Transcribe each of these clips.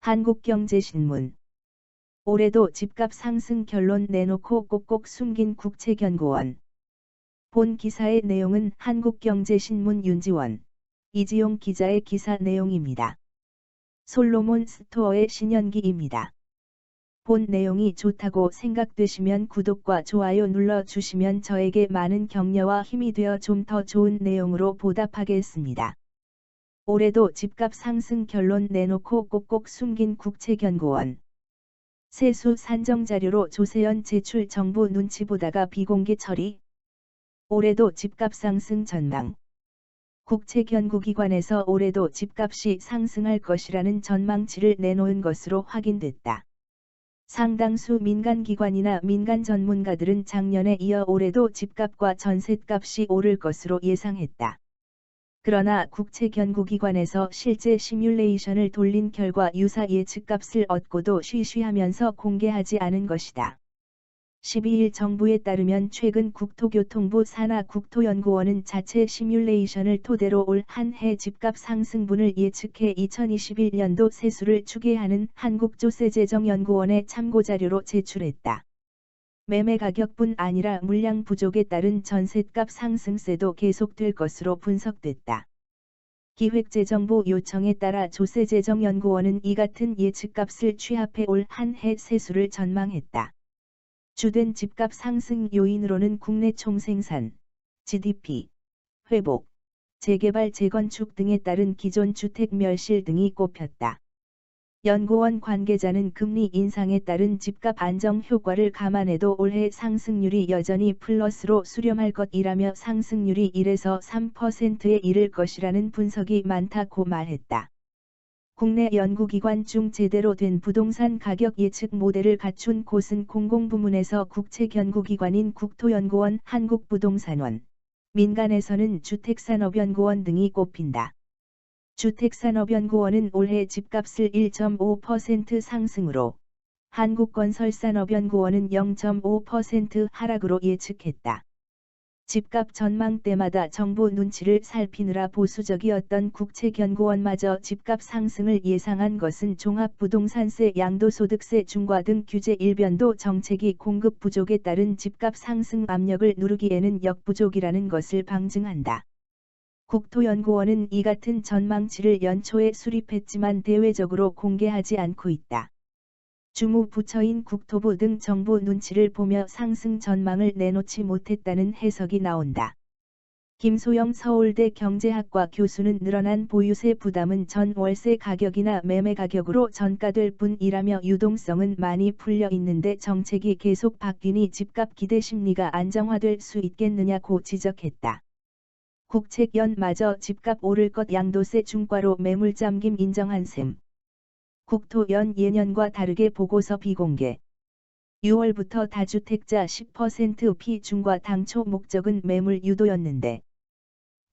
한국경제신문. 올해도 집값 상승 결론 내놓고 꼭꼭 숨긴 국채연구원. 본 기사의 내용은 한국경제신문 윤지원, 이지용 기자의 기사 내용입니다. 솔로몬 스토어의 신현기입니다. 본 내용이 좋다고 생각되시면 구독과 좋아요 눌러주시면 저에게 많은 격려와 힘이 되어 좀 더 좋은 내용으로 보답하겠습니다. 올해도 집값 상승 결론 내놓고 꼭꼭 숨긴 국채연구원. 세수 산정 자료로 조세현 제출 정부 눈치 보다가 비공개 처리. 올해도 집값 상승 전망. 국채연구기관에서 올해도 집값이 상승할 것이라는 전망치를 내놓은 것으로 확인됐다. 상당수 민간기관이나 민간 전문가들은 작년에 이어 올해도 집값과 전셋값이 오를 것으로 예상했다. 그러나 국채연구기관에서 실제 시뮬레이션을 돌린 결과 유사 예측값을 얻고도 쉬쉬하면서 공개하지 않은 것이다. 12일 정부에 따르면 최근 국토교통부 산하국토연구원은 자체 시뮬레이션을 토대로 올 한 해 집값 상승분을 예측해 2021년도 세수를 추계하는 한국조세재정연구원에 참고자료로 제출했다. 매매 가격뿐 아니라 물량 부족에 따른 전셋값 상승세도 계속될 것으로 분석됐다. 기획재정부 요청에 따라 조세재정연구원은 이 같은 예측값을 취합해 올 한 해 세수를 전망했다. 주된 집값 상승 요인으로는 국내 총생산, GDP, 회복, 재개발 재건축 등에 따른 기존 주택 멸실 등이 꼽혔다. 연구원 관계자는 금리 인상에 따른 집값 안정 효과를 감안해도 올해 상승률이 여전히 플러스로 수렴할 것이라며 상승률이 1에서 3%에 이를 것이라는 분석이 많다고 말했다. 국내 연구기관 중 제대로 된 부동산 가격 예측 모델을 갖춘 곳은 공공부문에서 국채연구기관인 국토연구원, 한국부동산원, 민간에서는 주택산업연구원 등이 꼽힌다. 주택산업연구원은 올해 집값을 1.5% 상승으로, 한국건설산업연구원은 0.5% 하락으로 예측했다. 집값 전망 때마다 정부 눈치를 살피느라 보수적이었던 국채연구원마저 집값 상승을 예상한 것은 종합부동산세, 양도소득세 중과 등 규제 일변도 정책이 공급 부족에 따른 집값 상승 압력을 누르기에는 역부족이라는 것을 방증한다. 국토연구원은 이 같은 전망치를 연초에 수립했지만 대외적으로 공개하지 않고 있다. 주무 부처인 국토부 등 정부 눈치를 보며 상승 전망을 내놓지 못했다는 해석이 나온다. 김소영 서울대 경제학과 교수는 늘어난 보유세 부담은 전 월세 가격이나 매매 가격으로 전가될 뿐이라며 유동성은 많이 풀려 있는데 정책이 계속 바뀌니 집값 기대 심리가 안정화될 수 있겠느냐고 지적했다. 국채연마저 집값 오를 것 양도세 중과로 매물잠김 인정한 셈. 국토연 예년과 다르게 보고서 비공개. 6월부터 다주택자 10% 피중과 당초 목적은 매물 유도였는데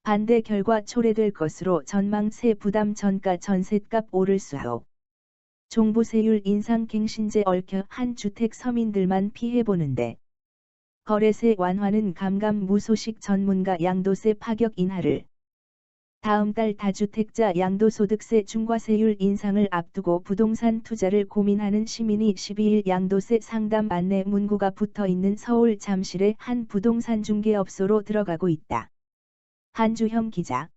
반대 결과 초래될 것으로 전망세 부담 전가 전셋값 오를 수요. 종부세율 인상 갱신제 얽혀 한 주택 서민들만 피해보는데 거래세 완화는 감감무소식 전문가 양도세 파격 인하를 다음 달 다주택자 양도소득세 중과세율 인상을 앞두고 부동산 투자를 고민하는 시민이 12일 양도세 상담 안내 문구가 붙어 있는 서울 잠실의 한 부동산 중개업소로 들어가고 있다. 한주형 기자.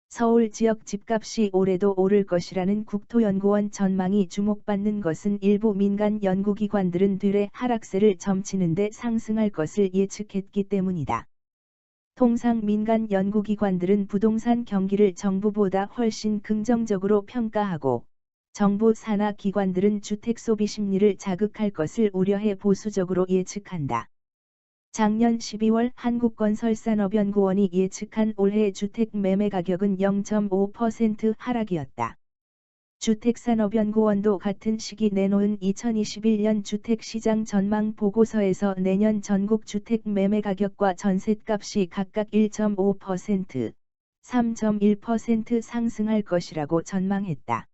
서울 지역 집값이 올해도 오를 것이라는 국토연구원 전망이 주목받는 것은 일부 민간 연구기관들은 되레 하락세를 점치는 데 상승할 것을 예측했기 때문이다. 통상 민간 연구기관들은 부동산 경기를 정부보다 훨씬 긍정적으로 평가하고 정부 산하 기관들은 주택 소비 심리를 자극할 것을 우려해 보수적으로 예측한다. 작년 12월 한국건설산업연구원이 예측한 올해 주택 매매 가격은 0.5% 하락이었다. 주택산업연구원도 같은 시기 내놓은 2021년 주택시장 전망 보고서에서 내년 전국 주택 매매 가격과 전셋값이 각각 1.5%, 3.1% 상승할 것이라고 전망했다.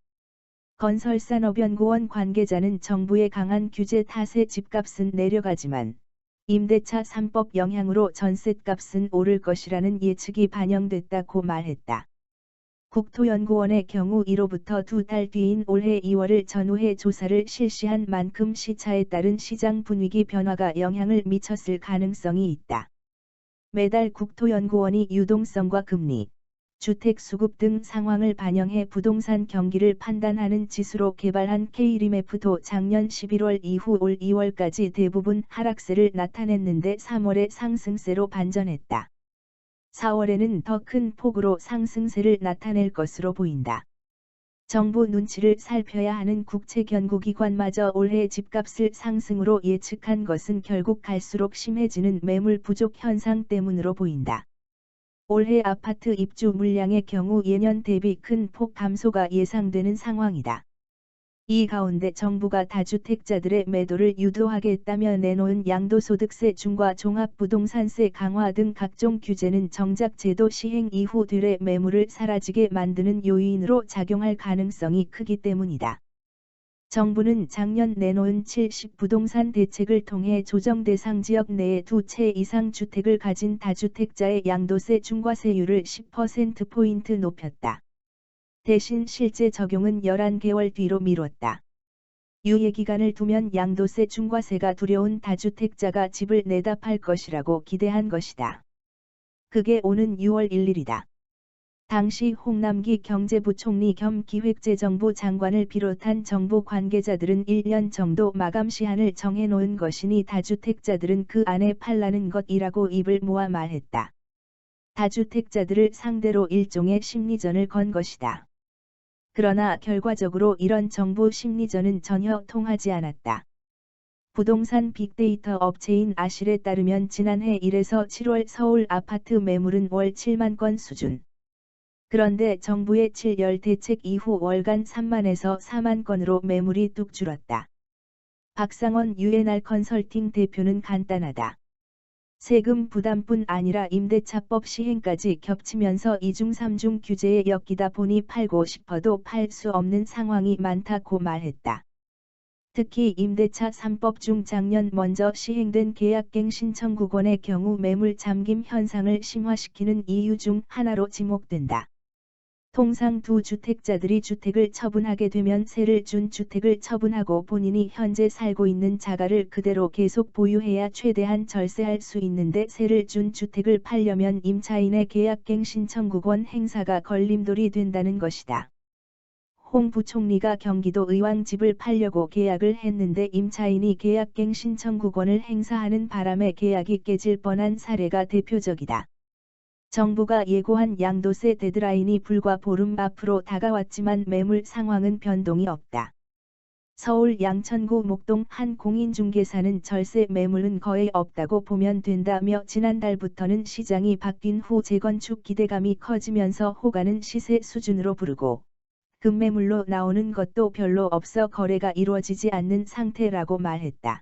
건설산업연구원 관계자는 정부의 강한 규제 탓에 집값은 내려가지만 임대차 3법 영향으로 전셋값은 오를 것이라는 예측이 반영됐다고 말했다. 국토연구원의 경우 이로부터 2달 뒤인 올해 2월을 전후해 조사를 실시한 만큼 시차에 따른 시장 분위기 변화가 영향을 미쳤을 가능성이 있다. 매달 국토연구원이 유동성과 금리, 주택 수급 등 상황을 반영해 부동산 경기를 판단하는 지수로 개발한 K리메프도 작년 11월 이후 올 2월까지 대부분 하락세를 나타냈는데 3월에 상승세로 반전했다. 4월에는 더 큰 폭으로 상승세를 나타낼 것으로 보인다. 정부 눈치를 살펴야 하는 국채견고기관마저 올해 집값을 상승으로 예측한 것은 결국 갈수록 심해지는 매물 부족 현상 때문으로 보인다. 올해 아파트 입주 물량의 경우 예년 대비 큰 폭 감소가 예상되는 상황이다. 이 가운데 정부가 다주택자들의 매도를 유도하겠다며 내놓은 양도소득세 중과 종합부동산세 강화 등 각종 규제는 정작 제도 시행 이후 들의 매물을 사라지게 만드는 요인으로 작용할 가능성이 크기 때문이다. 정부는 작년 내놓은 70 부동산 대책을 통해 조정 대상 지역 내에 2채 이상 주택을 가진 다주택자의 양도세 중과세율을 10%포인트 높였다. 대신 실제 적용은 11개월 뒤로 미뤘다. 유예기간을 두면 양도세 중과세가 두려운 다주택자가 집을 내다 팔 것이라고 기대한 것이다. 그게 오는 6월 1일이다. 당시 홍남기 경제부총리 겸 기획재정부 장관을 비롯한 정부 관계자들은 1년 정도 마감 시한을 정해놓은 것이니 다주택자들은 그 안에 팔라는 것이라고 입을 모아 말했다. 다주택자들을 상대로 일종의 심리전을 건 것이다. 그러나 결과적으로 이런 정부 심리전은 전혀 통하지 않았다. 부동산 빅데이터 업체인 아실에 따르면 지난해 1에서 7월 서울 아파트 매물은 월 7만 건 수준. 그런데 정부의 7열 대책 이후 월간 3만에서 4만 건으로 매물이 뚝 줄었다. 박상원 유엔알 컨설팅 대표는 간단하다. 세금 부담뿐 아니라 임대차법 시행까지 겹치면서 2중 3중 규제에 엮이다 보니 팔고 싶어도 팔 수 없는 상황이 많다고 말했다. 특히 임대차 3법 중 작년 먼저 시행된 계약갱 신청구권의 경우 매물 잠김 현상을 심화시키는 이유 중 하나로 지목된다. 통상 두 주택자들이 주택을 처분하게 되면 세를 준 주택을 처분하고 본인이 현재 살고 있는 자가를 그대로 계속 보유해야 최대한 절세할 수 있는데 세를 준 주택을 팔려면 임차인의 계약갱 신청구권 행사가 걸림돌이 된다는 것이다. 홍 부총리가 경기도 의왕 집을 팔려고 계약을 했는데 임차인이 계약갱 신청구권을 행사하는 바람에 계약이 깨질 뻔한 사례가 대표적이다. 정부가 예고한 양도세 데드라인이 불과 보름 앞으로 다가왔지만 매물 상황은 변동이 없다. 서울 양천구 목동 한 공인중개사는 절세 매물은 거의 없다고 보면 된다며 지난달부터는 시장이 바뀐 후 재건축 기대감이 커지면서 호가는 시세 수준으로 부르고 급매물로 나오는 것도 별로 없어 거래가 이루어지지 않는 상태라고 말했다.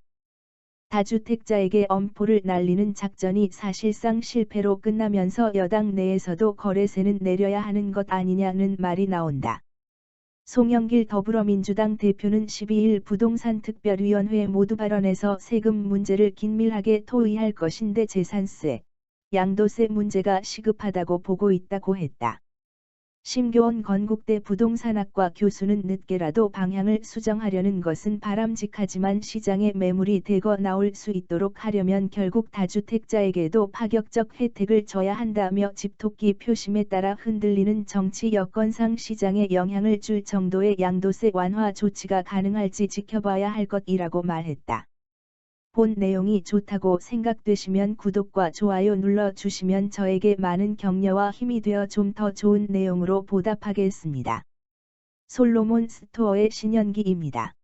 다주택자에게 엄포를 날리는 작전이 사실상 실패로 끝나면서 여당 내에서도 거래세는 내려야 하는 것 아니냐는 말이 나온다. 송영길 더불어민주당 대표는 12일 부동산 특별위원회 모두 발언에서 세금 문제를 긴밀하게 토의할 것인데 재산세, 양도세 문제가 시급하다고 보고 있다고 했다. 심교원 건국대 부동산학과 교수는 늦게라도 방향을 수정하려는 것은 바람직하지만 시장에 매물이 대거 나올 수 있도록 하려면 결국 다주택자에게도 파격적 혜택을 줘야 한다며 집토끼 표심에 따라 흔들리는 정치 여건상 시장에 영향을 줄 정도의 양도세 완화 조치가 가능할지 지켜봐야 할 것이라고 말했다. 본 내용이 좋다고 생각되시면 구독과 좋아요 눌러주시면 저에게 많은 격려와 힘이 되어 좀 더 좋은 내용으로 보답하겠습니다. 솔로몬 스토어의 신현기입니다.